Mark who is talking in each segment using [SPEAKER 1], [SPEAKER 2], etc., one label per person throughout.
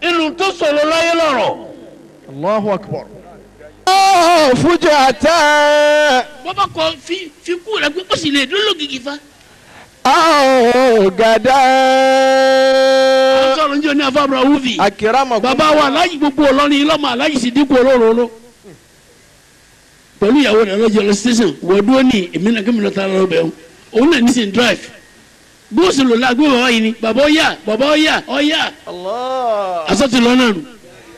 [SPEAKER 1] inú tó sọ̀rọ̀ láyé lọ́rọ̀.
[SPEAKER 2] Allahu akbar. Fujata.
[SPEAKER 1] bọ́bá kọ fi kú rẹ̀ pé ó sì lè dúró lógìkì fa.
[SPEAKER 2] Gada.
[SPEAKER 1] àwọn sọ̀rọ̀ ń jẹ́ ní afábra wúfi.
[SPEAKER 2] Akiramakum.
[SPEAKER 1] bàbá wa aláyì gbogbo Ìlọrin lọ́mọ aláyì sì dínkù olóró. pẹ̀lú ìyàwó rẹ̀ lọ́jọ́ lọ station wọ́n dúró ní èmi náà kí mi lọ ta lọ bẹ̀ wọn òun náà ní sin drive bó o sì lò lágbé bàbá yìí ni bàbá ọ̀yà
[SPEAKER 2] Allah.
[SPEAKER 1] àsọtì lọ́nà nù.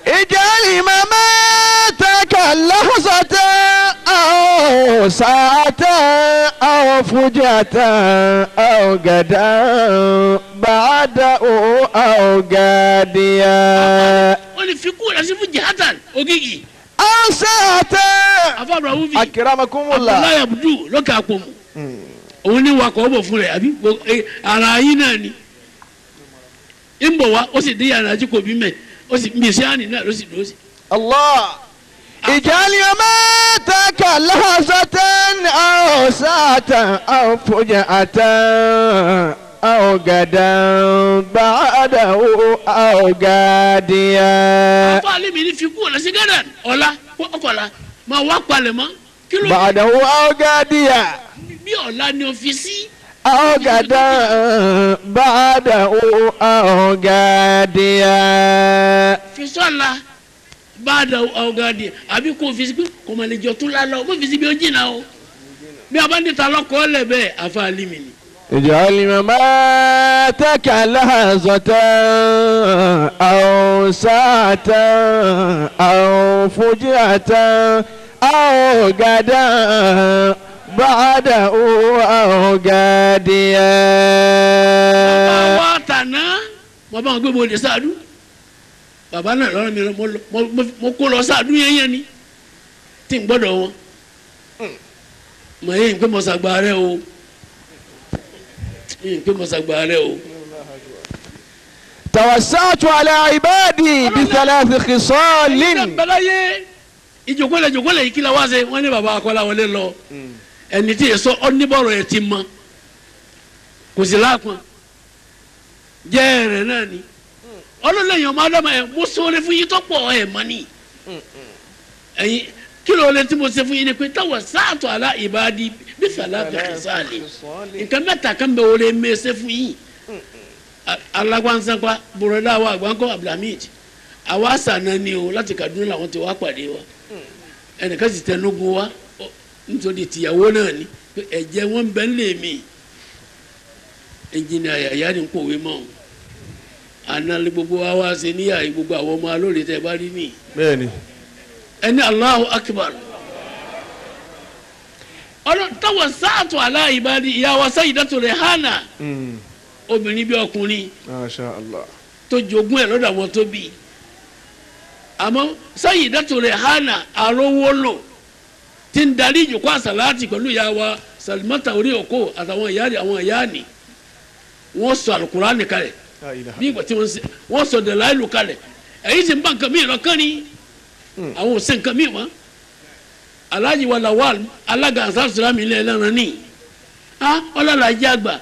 [SPEAKER 2] Ijali mamataka lahzatan aw sa'atan aw fujatan aw gadan ba'dahu aw gadiya.
[SPEAKER 1] wọ́n ní fi kú rẹ̀ sí fún jihatan ògìgì.
[SPEAKER 2] Aw sa'atan.
[SPEAKER 1] afábra wúfi.
[SPEAKER 2] Akramakumullah.
[SPEAKER 1] abdullahi abudu lọ́kà àpòmù. òun ní wakọ̀ ọ̀bọ̀ fún rẹ̀ àbí ara yín náà ni. ń bọ̀ wá ó sì dé yàrá tí kò bí mẹ́ ó sì gbèsè àná náà ló sì dúró sí.
[SPEAKER 2] Allah. Ijali mamataka lahzatan aw sa'atan aw fujatan aw gadan ba'dahu aw gadiya.
[SPEAKER 1] àpá alẹ́ mi ní fi kú ọ̀la sí gádà ọ̀la ọkọ̀la máa wá palẹ̀ mọ́ kí ló
[SPEAKER 2] Ba'dahu aw gadiya.
[SPEAKER 1] bí ọ̀la ni o fi sí.
[SPEAKER 2] Aw gadan ba'dahu aw gadiya.
[SPEAKER 1] fi sọ́la bá da ọ̀gádìí àbí kò fi sí pé kò mà lè jọ tún lálọ́ kò fi sí bí ó jìnnà o bí a bá ní ta lọ́kọ́ lẹ̀ bẹ́ẹ̀ àfa alẹ́ mi ni.
[SPEAKER 2] اجعل مماتك لحظة أو ساعة أو فجأة أو غدا بعده أو غاديا.
[SPEAKER 1] bàbá wa tàná bàbá wọn gbé mo lè sáàdú bàbá náà lọ́rọ̀ mi mo kó lọ sáàdú yẹn ni tí n gbọ́dọ̀ wọn mọ̀ yẹn pé mo ṣàgbà rẹ o yẹn pé mo ṣàgbà rẹ o.
[SPEAKER 2] توسعت على عبادي بثلاث خصال.
[SPEAKER 1] balaye ìjòkólẹ̀ yìí kí la wá ṣe wọ́n ní bàbá akọ́lá wọlé lọ ẹni tí yẹ sọ ọ́nìbọ̀rọ̀ ẹ̀ ti mọ kò sí lápọn jẹ́ rẹ̀ náà ni ọlọ́lẹ́yìn ọmọ adama ẹ̀ mo sọ̀rọ̀ fún yín tó pọ̀ ẹ̀ mọ́ ni ẹ̀yin kí ló lè tí mo ṣe fún yín ni pé táwọn sáàtọ̀ àlá ìbáàdí bí fàlà bẹ̀rẹ̀ sáàlì nǹkan mẹ́ta kan bẹ̀ wọlé mẹ́sẹ̀ fún yín alagbansanpa bùrọ̀dá wa àgbáńkọ́ abdulhamid àwa sànà ni o láti Kaduna làwọn ti wá pàdé wa ẹnìkan sì tẹnugun wa nítorí tìyàwó náà ni ẹ̀jẹ̀ wọn bẹ́ẹ̀ lè mí ẹnjìnìà yàyà ni kò wé mọ́ àná gbogbo wa wá ṣe níyà gbogbo àwọn ọmọ alóore tẹ bá rí ní.
[SPEAKER 2] bẹ́ẹ̀ni.
[SPEAKER 1] ẹni Allahu Akbar ọlọ́ táwọn sáàtọ̀ aláìbádi ìyàwó Sayyidatu Rehana obìnrin bí ọkùnrin
[SPEAKER 2] Masha Allah.
[SPEAKER 1] tó jogún ẹ̀ lọ́dọ̀ àwọn tó bí àmọ́ Sayyidatu Rehana arówólò tí ń darí ìjòkó àsàláàtì pẹ̀lú ìyàwó Salimata orí òkò àtàwọn ìyá ni wọ́n sọ Al-Qur'ani kalẹ̀ bí ìgbà tí wọ́n sọ Dalailu kalẹ̀ èyí sì ń bá nǹkan mìíràn lọ́kàn ní àwọn òsè nǹkan mìíràn Alhaji wa Lawal alága Ansar Islam ilẹ̀ ẹlẹ́ran ní ọlọ́lajì àgbà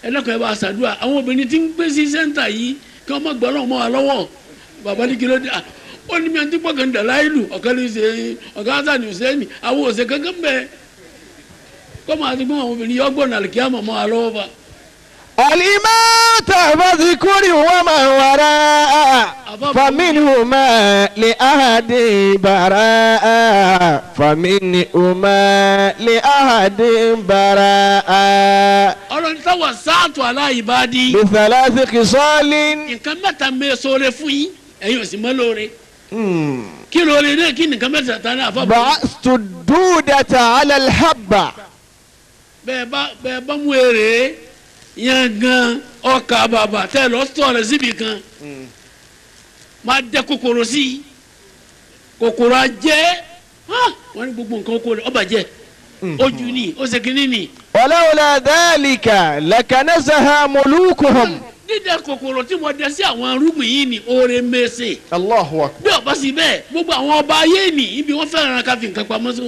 [SPEAKER 1] ẹlẹ́kọ̀ọ́ ẹ bá ṣàdúrà àwọn obìnrin tí ń gbé sí sẹ́ńtà yìí kí wọ́n má gbọ́ ọlọ́run mọ́ wa lọ́wọ́ bàbá ní kí ló dé ó ní mi àti pọ̀kàn Dalailu ọ̀kan ní ṣe ọ̀kan Hasan Hussein àwọn òsè kankan bẹ́ẹ̀ kọ́ máa ti gbọ́ àwọn obìnrin yọ́gbọ̀n àlùkìyámọ̀ mọ́ wa lọ́wọ́ bá.
[SPEAKER 2] الموت فاذكر وما وراء فمنهما لأحد براء فمنهما لأحد براء
[SPEAKER 1] ọlọ́run táwọn sáàtù aláìbádí.
[SPEAKER 2] بثلاث خصال.
[SPEAKER 1] nǹkan mẹ́ta mẹ́ sọ̀rọ̀ fún yín ẹ̀yin ò sì mọ́ lóore. kí lóore náà kí nǹkan mẹ́ta tán náà fọ́.
[SPEAKER 2] بعثت الدودة على الحبة.
[SPEAKER 1] bẹ́ẹ̀ bá mú èrè yẹn gan ọkà bàbà tẹ lọ sọ rẹ síbi kan máa dẹ kòkòrò sí i kòkòrò ajẹ wọn ní gbogbo nǹkan kó ọba jẹ ojú ni ó ṣe kínní ni.
[SPEAKER 2] ولولا ذلك لكنزها ملوكهم.
[SPEAKER 1] dídẹ kòkòrò tí mo dẹ sí àwọn arúgbìn yìí ni oore mẹsẹ.
[SPEAKER 2] Allahu akbar.
[SPEAKER 1] bí ọba sì bẹ́ẹ̀ gbogbo àwọn ọba ayé ni ibi wọn fẹ́ràn ká fi nǹkan pamọ́ so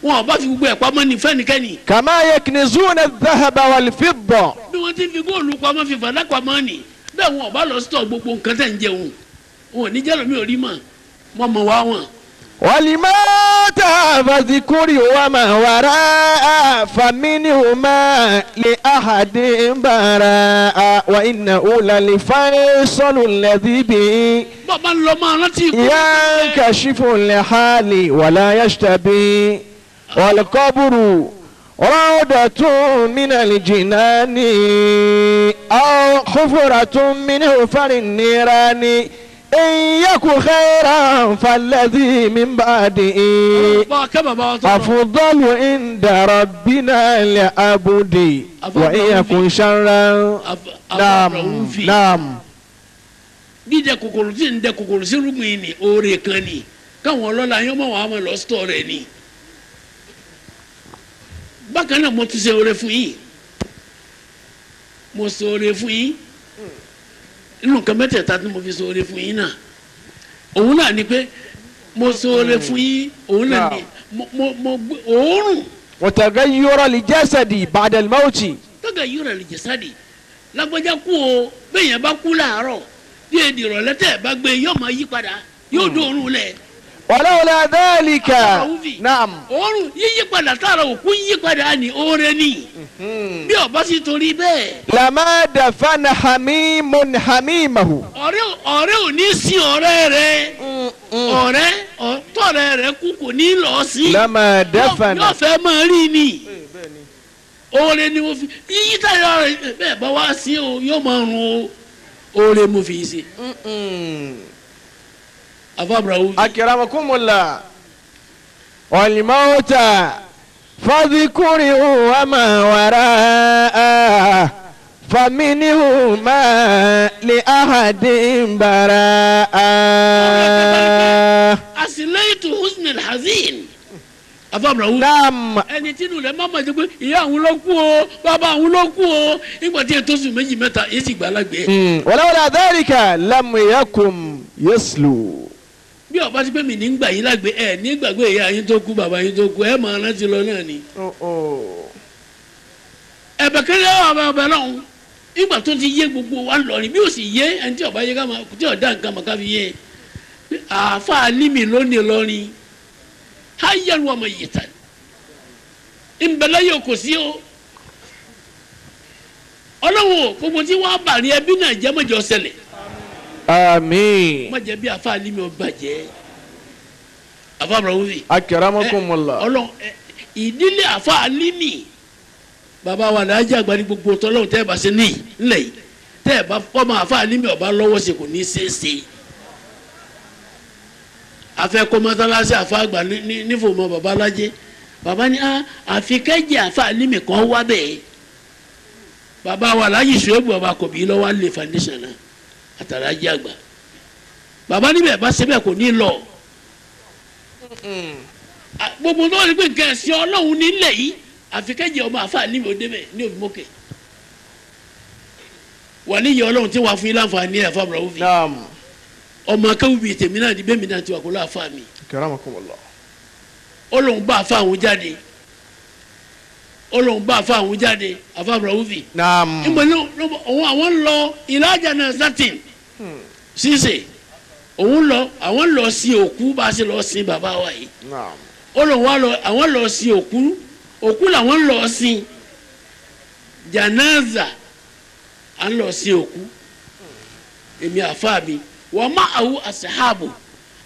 [SPEAKER 1] wọn ọba fi gbogbo ẹ̀ pamọ́ ní fẹ́nikẹ́ni.
[SPEAKER 2] كما يكنزون الذهب والفضة.
[SPEAKER 1] bí wọ́n ti fi góòlù pamọ́ fi fàdá pamọ́ ni bẹ́ẹ̀ wọn ọba lọ sọ gbogbo nǹkan tẹ̀ ń jẹun wọn ní jẹ́lómi ò rí mọ̀ mọ́ mọ́ wá wọn.
[SPEAKER 2] والموت فاذكر وما وراء فمنهما لأحد براء وإنه للفيصل الذي به
[SPEAKER 1] bàbá ń lọ máa rántí ikú.
[SPEAKER 2] ينكشف الحال ولا يشتبه والقبر روضة من الجنان أو حفرة من حفر النيران إن يكن خيرا فالذي من بعده أفضل عند ربنا لعبد وإن يكن شرا نعم نعم.
[SPEAKER 1] dídẹ kòkòrò tí ń dẹ kòkòrò sí rúgbìn ni oore kan ni káwọn ọlọ́lá yẹn mọ̀ wọ́n á máa lọ sítọ̀ rẹ̀ ni. bákan náà mo ti ṣe oore fún yín mo ṣe oore fún yín inú nǹkan mẹ́tẹ̀ẹ̀ta tí mo fi ṣe oore fún yín náà òun náà ni pé mo ṣe oore fún yín òun náà ni mo òórùn.
[SPEAKER 2] وتغير الجسد بعد الموت.
[SPEAKER 1] تغير الجسد lágbájá kú o bẹ́ẹ̀ yẹn bá kú láàárọ̀ bí èdè ìrọ̀lẹ́ tẹ̀ bá gbé yóò máa yí padà yóò dóorùn lẹ̀.
[SPEAKER 2] ولولا ذلك نعم.
[SPEAKER 1] òórùn yíyí padà tára òkú yí padà ní oore ni bí ọba sì torí bẹ́ẹ̀.
[SPEAKER 2] لما دفن حميم حميمه.
[SPEAKER 1] ọ̀rẹ́ ò ní sí ọ̀rẹ́ rẹ̀ ọ̀rẹ́ tọ̀rẹ́ rẹ̀ kú kò ní lọ sí.
[SPEAKER 2] لما دفن.
[SPEAKER 1] yóò fẹ́ máa rí ni oore ni mo fi yíyí táyà rẹ̀ bẹ́ẹ̀ bá wá sí o yóò máa rún o oore mo fi ṣe.
[SPEAKER 2] أكرمكم الله. والموت فاذكره وما وراءه فمنهما لأحد براء.
[SPEAKER 1] أسليت حزن الحزين. Afabrahu.
[SPEAKER 2] Naam.
[SPEAKER 1] Ẹni tí inú rẹ̀ máa ma jẹ́ pé ìyá àwọn ló kú o bàbá àwọn ló kú o nígbà tí ètò oṣù méjì mẹ́ta yìí sì gbà lágbè.
[SPEAKER 2] Wala dhalika lam yakum yaslu.
[SPEAKER 1] Bí ọba ti pé mi ní gbà yín lágbè ẹ ní gbàgbé ìyá yín tó kú bàbá yín tó kú ẹ máa rántí lọ náà ni. Ẹ̀bẹ̀ kéré ọbẹ̀ lọ́hùn nígbà tó ti yé gbogbo wa lọ́rin bí ó sì yé ẹni tí ọba yé ká máa tí ọ̀dà nǹkan mọ̀ ká fi yé àáfàá límì lónìí lọ́rin. Hayyan wa mayyitan ìbẹ̀lẹ̀ yóò kò sí o ọlọ́wọ́ gbogbo tí wọ́n bá ní ẹbí náà jẹ́ mọ́jọ ṣẹlẹ̀
[SPEAKER 2] àmín
[SPEAKER 1] má jẹ́ bí afa alimi ọba jẹ́ afa Abrahuvi
[SPEAKER 2] akramakumullah
[SPEAKER 1] ọlọ́wọ́ ìdílé afa alimi bàbá wa làájá àgbà ní gbogbo tọ́lọ́wọ́ tẹ́ ẹ bá ṣe ní ilẹ̀ yìí tẹ́ ẹ bá fọ́ọ̀mù afa alimi ọba lọ́wọ́ ṣe kò ní ṣeéṣe afẹ kọmọtálásí afa àgbà nífòmọ baba alájẹ baba ní àfikẹ́jì afa alimi kan wá bẹ́ẹ̀ baba wa alájì Ṣuaibu baba kò bí lọ́wọ́ alẹ́ foundation náà àtàlájì àgbà baba níbẹ̀ bá ṣe bẹ́ẹ̀ kò ní lọ gbogbo tó wà ní pé nǹkan ẹ̀sìn ọlọ́run nílẹ̀ yìí àfikẹ́jì ọmọ afa alimi òde bẹ́ẹ̀ ní òbímọ́kẹ́ wà níyì ọlọ́run tí wàá fún yín láǹfààní ẹ̀ fábùrà òfin ọmọ akéwì bíi tèmi náà di bẹ́ẹ̀ mi náà ti wà kó láàfà mi.
[SPEAKER 2] Karamakumullah.
[SPEAKER 1] Ọlọ́run bá àfa àwọn jáde Ọlọ́run bá àfa àwọn jáde àfa Abrahuvi.
[SPEAKER 2] Naam.
[SPEAKER 1] ìmọ̀ ní àwọn lọ ìlàjà náà sátìn ṣíṣe òun lọ àwọn lọ sí òkú bá a ṣe lọ sin bàbá wa yìí.
[SPEAKER 2] Naam.
[SPEAKER 1] Ọlọ́run wa lọ àwọn lọ sí òkú làwọn lọ sin janaza à ń lọ sí òkú èmi àfa mi wọ́n má àwọ̀ àṣàhábù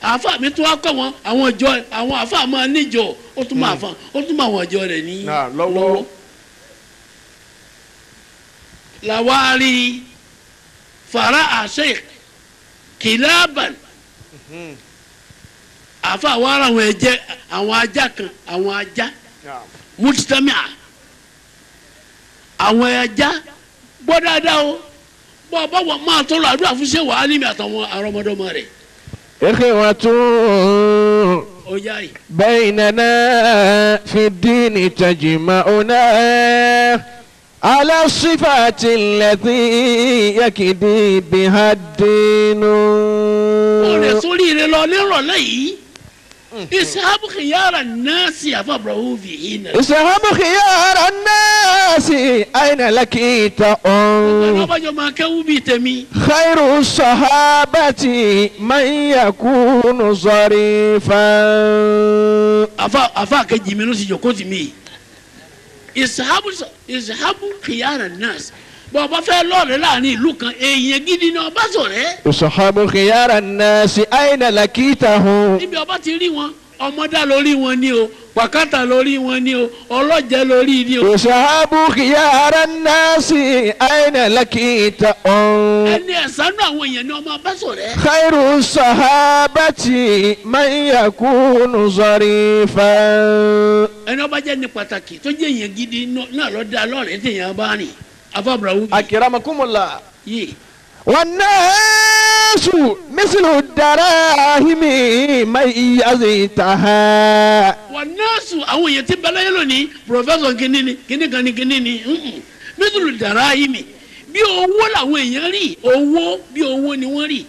[SPEAKER 1] àfa mi tún wá kọ́ wọn àwọn ìjọ àwọn àfa máa níjọ ó tún máa fa ó tún máa wọn ìjọ rẹ̀ ní lọ́wọ́ làwárí fara àṣẹ kìláàbàn àfa wa ara àwọn ẹ̀jẹ̀ àwọn ajá kan àwọn ajá mùtítàmíà àwọn ẹja gbọ́ dáadáa o bọ́ bá wọ́n máa tọrọ àdúrà fún ṣé wàá níbi àtàwọn àrọ́mọdọ́mọ rẹ̀.
[SPEAKER 2] ikhwatun baynana fi ddini tajma'una ala sifati allati yakidi biha ddinu.
[SPEAKER 1] ó lè sórí rẹ lọ nírọ̀lẹ́ yìí isahabu khiyara nasi afabrahu fi ina.
[SPEAKER 2] اصحاب خيار الناس أين لقيتهم
[SPEAKER 1] ọlọ́bàjọ́ máa kẹ́wù bíi tèmi.
[SPEAKER 2] خير الصحابة من يكون ظريفا.
[SPEAKER 1] afa kejì mi ló sì jókòó tì mí. isahabu khiyara nasi. bọ́n ọba fẹ́ lọ́ọ̀rẹ́ láàrin ìlú kan èèyàn gidi ni ọba ṣọ̀rẹ́.
[SPEAKER 2] اصحاب خيار الناس أين لقيتهم
[SPEAKER 1] níbi ọba ti rí wọn ọmọdá lórí wọn ni o pàkátà lórí wọn ni o ọlọ́jẹ̀ lórí ni o.
[SPEAKER 2] اصحاب خيار الناس أين لقيتهم
[SPEAKER 1] ẹni ẹ̀sánú àwọn èèyàn ni ọmọ ọba ṣọ̀rẹ́.
[SPEAKER 2] خير الصحابة من يكون ظريفا.
[SPEAKER 1] ẹni ọba jẹ́ ní pàtàkì tó jẹ́ èèyàn gidi náà lọ́ọ́ da lọ́ọ̀rẹ́ téèyàn bá rìn afábùràwù bíi
[SPEAKER 2] أكرمكم الله.
[SPEAKER 1] yìí.
[SPEAKER 2] والناس مثل الدراهم ميزتها.
[SPEAKER 1] wọ́n nọ́ọ̀sù àwọn èèyàn ti bẹ̀rẹ̀ yẹn lónìí pòfẹ́sọ̀ kìíní ni kìíní kan ni kìíní ni mísìlù dàrá yìí mi bí owó làwọn èèyàn rí owó bí owó ni wọ́n rí.